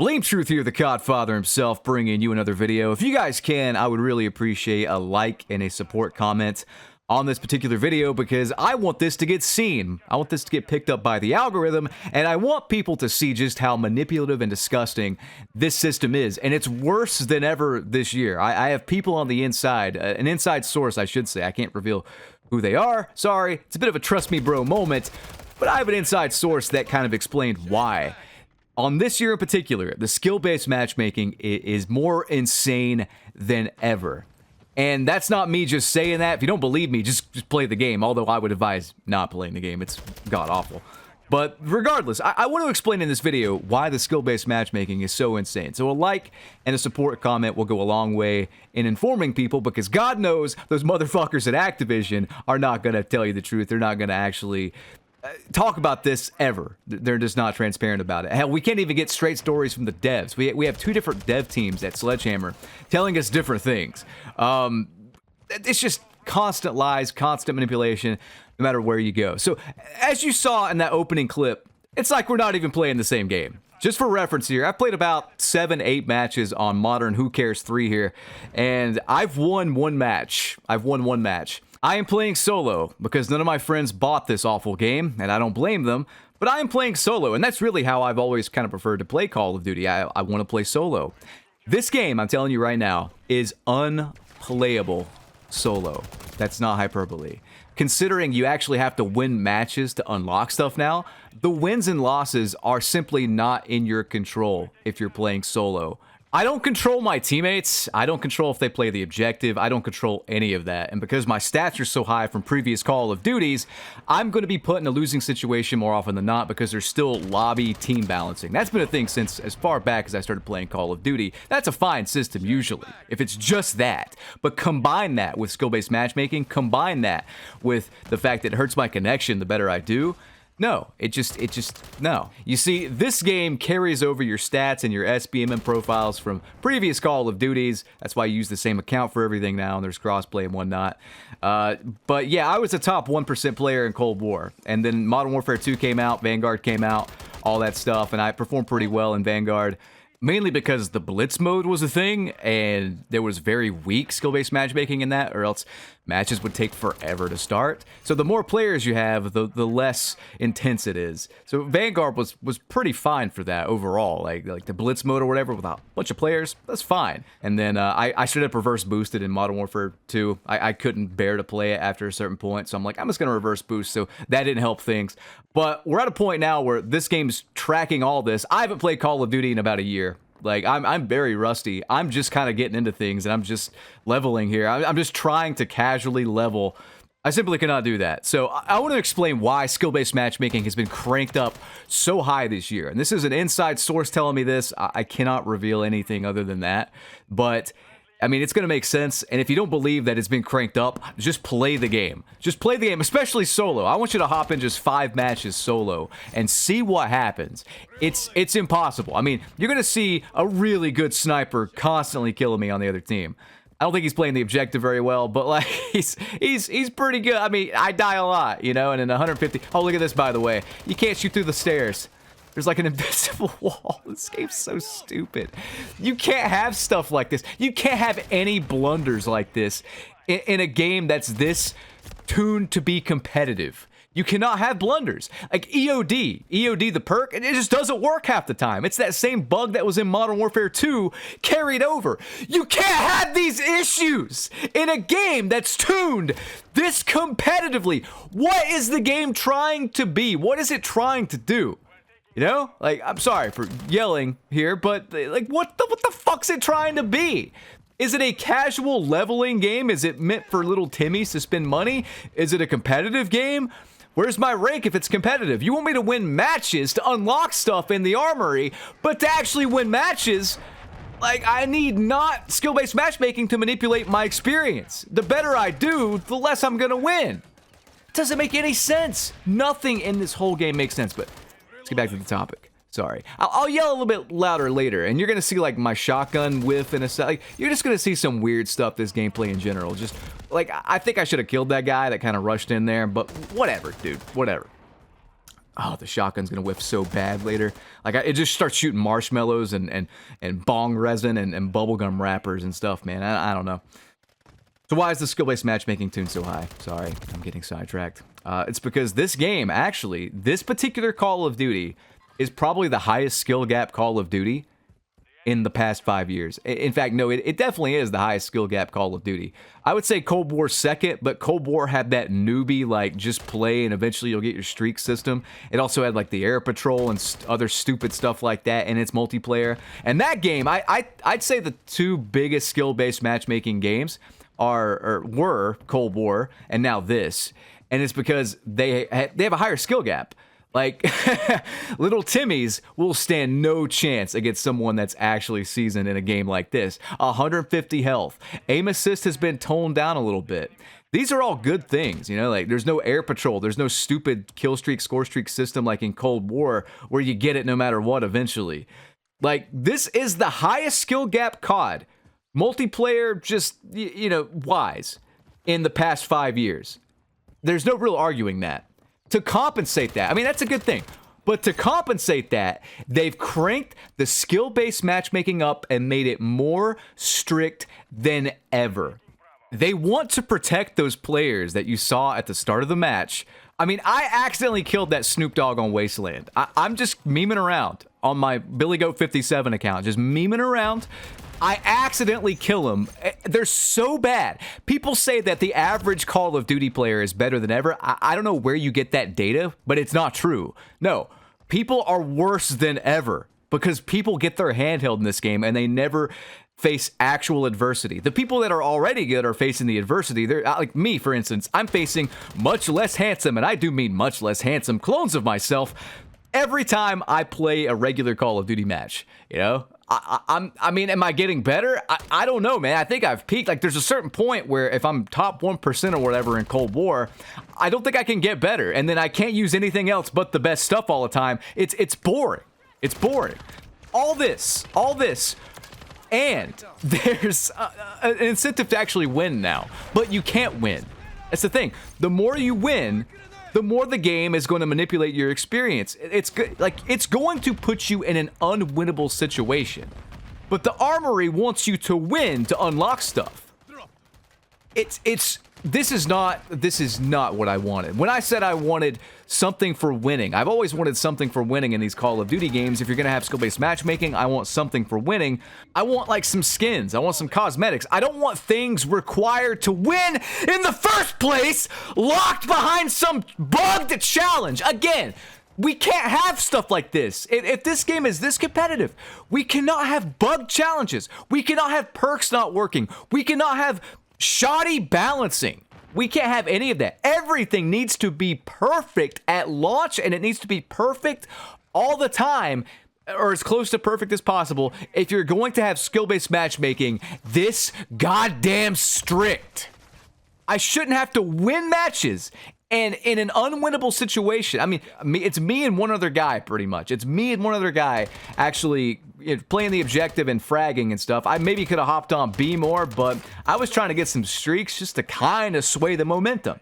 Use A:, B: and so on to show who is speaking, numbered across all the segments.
A: Blame Truth here, the COD father himself, bringing you another video. If you guys can, I would really appreciate a like and a support comment on this particular video because I want this to get seen. I want this to get picked up by the algorithm, and I want people to see just how manipulative and disgusting this system is. And it's worse than ever this year. I have people on the inside, an inside source, I should say. I can't reveal who they are. Sorry, it's a bit of a trust me bro moment, but I have an inside source that kind of explained why. On this year in particular, the skill-based matchmaking is more insane than ever. And that's not me just saying that. If you don't believe me, just play the game. Although I would advise not playing the game. It's god-awful. But regardless, I want to explain in this video why the skill-based matchmaking is so insane. So a like and a support comment will go a long way in informing people because God knows those motherfuckers at Activision are not going to tell you the truth. They're not going to actually talk about this ever. They're just not transparent about it. Hell, we can't even get straight stories from the devs. We have two different dev teams at Sledgehammer telling us different things. It's just constant lies, constant manipulation, no matter where you go. So, as you saw in that opening clip, it's like we're not even playing the same game. Just for reference here, I've played about 7-8 matches on Modern Who Cares 3 here, and I've won one match. I am playing solo because none of my friends bought this awful game, and I don't blame them, but I am playing solo, and that's really how I've always kind of preferred to play Call of Duty. I want to play solo. This game, I'm telling you right now, is unplayable solo. That's not hyperbole. Considering you actually have to win matches to unlock stuff now, the wins and losses are simply not in your control if you're playing solo. I don't control my teammates. I don't control if they play the objective. I don't control any of that. And because my stats are so high from previous Call of Duties, I'm going to be put in a losing situation more often than not because there's still lobby team balancing. That's been a thing since as far back as I started playing Call of Duty. That's a fine system usually, if it's just that. But combine that with skill-based matchmaking, combine that with the fact that it hurts my connection the better I do. No, it just, no. You see, this game carries over your stats and your SBMM profiles from previous Call of Duties. That's why you use the same account for everything now, and there's crossplay and whatnot. But yeah, I was a top 1% player in Cold War. And then Modern Warfare 2 came out, Vanguard came out, all that stuff, and I performed pretty well in Vanguard. Mainly because the Blitz mode was a thing, and there was very weak skill-based matchmaking in that, or else matches would take forever to start. So the more players you have, the less intense it is. So Vanguard was pretty fine for that overall. Like the Blitz mode or whatever, without a bunch of players, that's fine. And then I straight up reverse boosted in Modern Warfare 2. I couldn't bear to play it after a certain point, so I'm like, I'm just going to reverse boost, so that didn't help things. But we're at a point now where this game's tracking all this. I haven't played Call of Duty in about a year. Like, I'm very rusty. I'm just kind of getting into things, and I'm just leveling here. I'm just trying to casually level. I simply cannot do that. So I want to explain why skill-based matchmaking has been cranked up so high this year. And this is an inside source telling me this. I cannot reveal anything other than that. But I mean, it's going to make sense, and if you don't believe that it's been cranked up, just play the game. Just play the game, especially solo. I want you to hop in just 5 matches solo and see what happens. It's impossible. I mean, you're going to see a really good sniper constantly killing me on the other team. I don't think he's playing the objective very well, but like he's pretty good. I mean, I die a lot, you know, and in 150. Oh, look at this, by the way. You can't shoot through the stairs. There's like an invisible wall. This game's so stupid. You can't have stuff like this. You can't have any blunders like this in a game that's this tuned to be competitive. You cannot have blunders. Like EOD the perk, it just doesn't work half the time. It's that same bug that was in Modern Warfare 2 carried over. You can't have these issues in a game that's tuned this competitively. What is the game trying to be? What is it trying to do? You know, like, I'm sorry for yelling here, but like, what the fuck's it trying to be? Is it a casual leveling game? Is it meant for little Timmies to spend money? Is it a competitive game? Where's my rank if it's competitive? You want me to win matches to unlock stuff in the armory, but to actually win matches, like, I need not skill-based matchmaking to manipulate my experience. The better I do, the less I'm gonna win. It doesn't make any sense. Nothing in this whole game makes sense, but let's get back to the topic. Sorry. I'll yell a little bit louder later, and you're going to see, like, my shotgun whiff and a... Like, you're just going to see some weird stuff, this gameplay in general. Just, like, I think I should have killed that guy that kind of rushed in there, but whatever, dude. Whatever. Oh, the shotgun's gonna whiff so bad later. Like, it just starts shooting marshmallows and bong resin and bubblegum wrappers and stuff, man. I don't know. So why is the skill-based matchmaking tune so high? Sorry, I'm getting sidetracked. It's because this game, actually, this particular Call of Duty is probably the highest skill gap Call of Duty in the past 5 years. In fact, no, it definitely is the highest skill gap Call of Duty. I would say Cold War second, but Cold War had that newbie, like, just play and eventually you'll get your streak system. It also had, like, the air patrol and other stupid stuff like that in its multiplayer. And that game, I'd say the two biggest skill-based matchmaking games were Cold War and now this. And it's because they have a higher skill gap. Like, little Timmies will stand no chance against someone that's actually seasoned in a game like this. 150 health. Aim assist has been toned down a little bit. These are all good things, you know? Like, there's no air patrol. There's no stupid kill streak, score streak system like in Cold War where you get it no matter what eventually. Like, this is the highest skill gap COD. Multiplayer, just, you know, wise in the past 5 years. There's no real arguing that. To compensate that, I mean, that's a good thing. But to compensate that, they've cranked the skill-based matchmaking up and made it more strict than ever. They want to protect those players that you saw at the start of the match. I mean, I accidentally killed that Snoop Dogg on Wasteland. I'm just memeing around on my BillyGoat57 account, just memeing around. I accidentally kill him. They're so bad. People say that the average Call of Duty player is better than ever. I don't know where you get that data, but it's not true. No, people are worse than ever because people get their hand held in this game and they never face actual adversity. The people that are already good are facing the adversity. They're like me, for instance. I'm facing much less handsome, and I do mean much less handsome, clones of myself every time I play a regular Call of Duty match, you know? I mean, am I getting better? I don't know, man. I think I've peaked. Like, there's a certain point where if I'm top 1% or whatever in Cold War, I don't think I can get better. And then I can't use anything else but the best stuff all the time. It's boring. It's boring. All this, and there's an incentive to actually win now. But you can't win. That's the thing. The more you win, the more the game is going to manipulate your experience. It's going to put you in an unwinnable situation. But the armory wants you to win to unlock stuff. This is not what I wanted. When I said I wanted something for winning, I've always wanted something for winning in these Call of Duty games. If you're gonna have skill-based matchmaking, I want something for winning. I want like some skins. I want some cosmetics. I don't want things required to win in the first place, locked behind some bugged challenge. Again, we can't have stuff like this. If this game is this competitive, we cannot have bugged challenges. We cannot have perks not working. We cannot have shoddy balancing. We can't have any of that. Everything needs to be perfect at launch, and it needs to be perfect all the time, or as close to perfect as possible, if you're going to have skill-based matchmaking this goddamn strict. I shouldn't have to win matches. And in an unwinnable situation, I mean, it's me and one other guy, pretty much. It's me and one other guy actually playing the objective and fragging and stuff. I maybe could have hopped on B more, but I was trying to get some streaks just to kind of sway the momentum.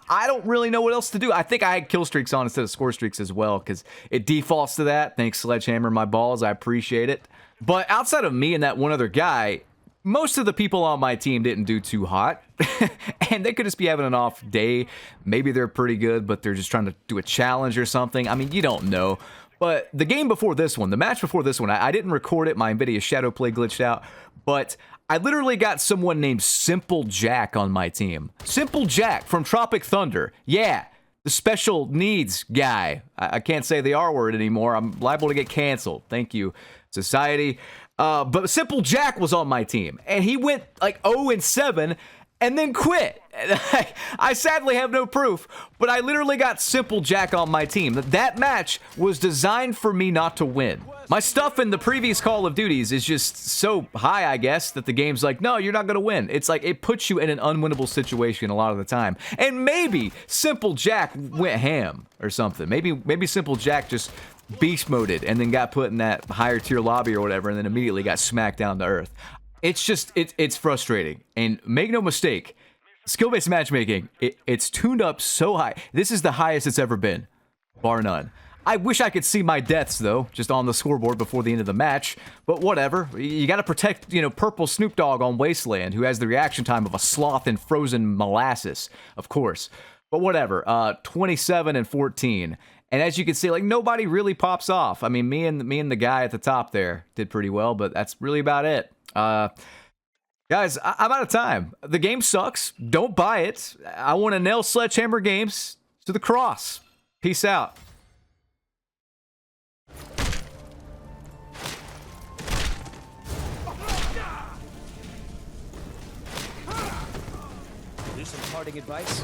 A: I don't really know what else to do. I think I had kill streaks on instead of score streaks as well, because it defaults to that. Thanks, Sledgehammer, my balls. I appreciate it. But outside of me and that one other guy, most of the people on my team didn't do too hot, and they could just be having an off day. Maybe they're pretty good, but they're just trying to do a challenge or something. I mean, you don't know. But the game before this one, the match before this one, I didn't record it. My NVIDIA Shadow Play glitched out, but I literally got someone named Simple Jack on my team. Simple Jack from Tropic Thunder. Yeah, the special needs guy. I can't say the R word anymore. I'm liable to get canceled. Thank you, society. But Simple Jack was on my team, and he went like 0-7 and then quit. I sadly have no proof, but I literally got Simple Jack on my team. That match was designed for me not to win. My stuff in the previous Call of Duties is just so high, I guess, that the game's like, no, you're not going to win. It's like it puts you in an unwinnable situation a lot of the time. And maybe Simple Jack went ham or something. Maybe Simple Jack just beast moded and then got put in that higher tier lobby or whatever and then immediately got smacked down to earth. It's just, it's frustrating. And make no mistake, skill-based matchmaking, it's tuned up so high. This is the highest it's ever been, bar none. I wish I could see my deaths, though, just on the scoreboard before the end of the match. But whatever. You gotta protect, you know, Purple Snoop Dogg on Wasteland, who has the reaction time of a sloth in frozen molasses, of course. But whatever. 27 and 14. And as you can see, like, nobody really pops off. I mean, me and the guy at the top there did pretty well, but that's really about it. Guys, I'm out of time. The game sucks. Don't buy it. I want to nail Sledgehammer Games to the cross. Peace out.
B: Do some parting advice.